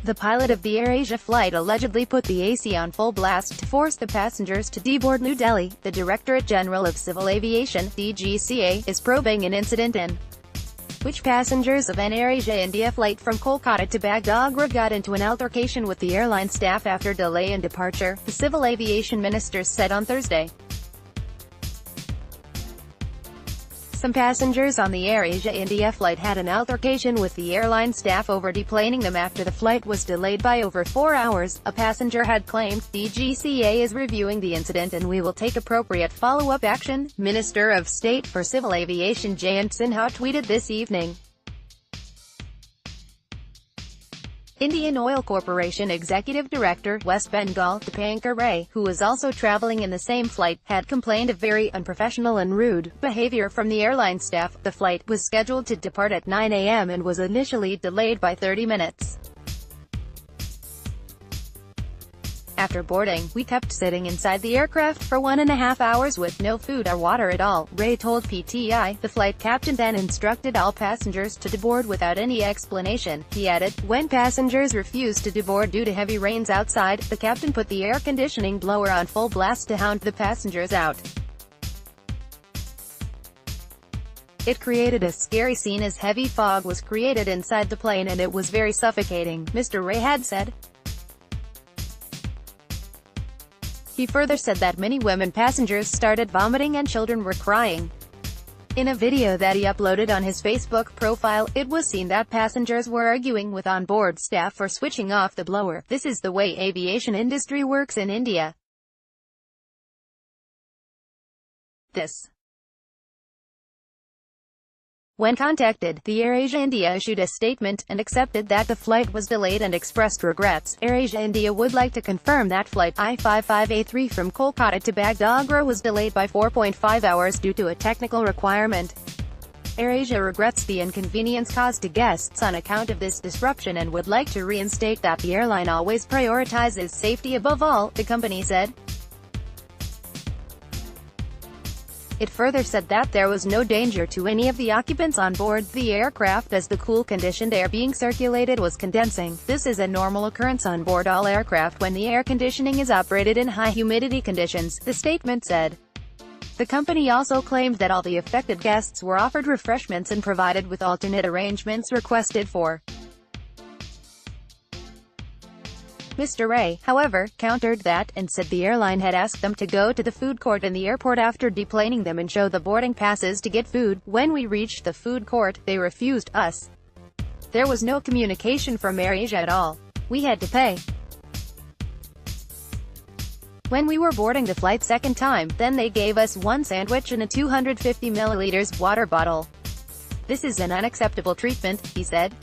The pilot of the AirAsia flight allegedly put the AC on full blast to force the passengers to deboard. New Delhi, the Directorate General of Civil Aviation, DGCA, is probing an incident in which passengers of an AirAsia India flight from Kolkata to Bagdogra got into an altercation with the airline staff after delay in departure, the Civil Aviation Minister said on Thursday. Some passengers on the AirAsia India flight had an altercation with the airline staff over deplaning them after the flight was delayed by over 4 hours, a passenger had claimed. DGCA is reviewing the incident and we will take appropriate follow-up action, Minister of State for Civil Aviation Jayant Sinha tweeted this evening. Indian Oil Corporation Executive Director, West Bengal, Dipankar Ray, who was also traveling in the same flight, had complained of very unprofessional and rude behavior from the airline staff. The flight was scheduled to depart at 9 a.m. and was initially delayed by 30 minutes. After boarding, we kept sitting inside the aircraft for 1.5 hours with no food or water at all, Ray told PTI. The flight captain then instructed all passengers to deboard without any explanation. He added, when passengers refused to deboard due to heavy rains outside, the captain put the air conditioning blower on full blast to hound the passengers out. It created a scary scene as heavy fog was created inside the plane and it was very suffocating, Mr. Ray had said. He further said that many women passengers started vomiting and children were crying. In a video that he uploaded on his Facebook profile, it was seen that passengers were arguing with onboard staff for switching off the blower. This is the way aviation industry works in India. When contacted, the AirAsia India issued a statement, and accepted that the flight was delayed and expressed regrets. AirAsia India would like to confirm that flight I-55A3 from Kolkata to Bagdogra was delayed by 4.5 hours due to a technical requirement. AirAsia regrets the inconvenience caused to guests on account of this disruption and would like to reinstate that the airline always prioritizes safety above all, the company said. It further said that there was no danger to any of the occupants on board the aircraft as the cool-conditioned air being circulated was condensing. This is a normal occurrence on board all aircraft when the air conditioning is operated in high humidity conditions, the statement said. The company also claimed that all the affected guests were offered refreshments and provided with alternate arrangements requested for. Mr. Ray, however, countered that, and said the airline had asked them to go to the food court in the airport after deplaning them and show the boarding passes to get food. When we reached the food court, they refused us. There was no communication from AirAsia at all. We had to pay. When we were boarding the flight second time, then they gave us one sandwich and a 250 milliliters water bottle. This is an unacceptable treatment, he said.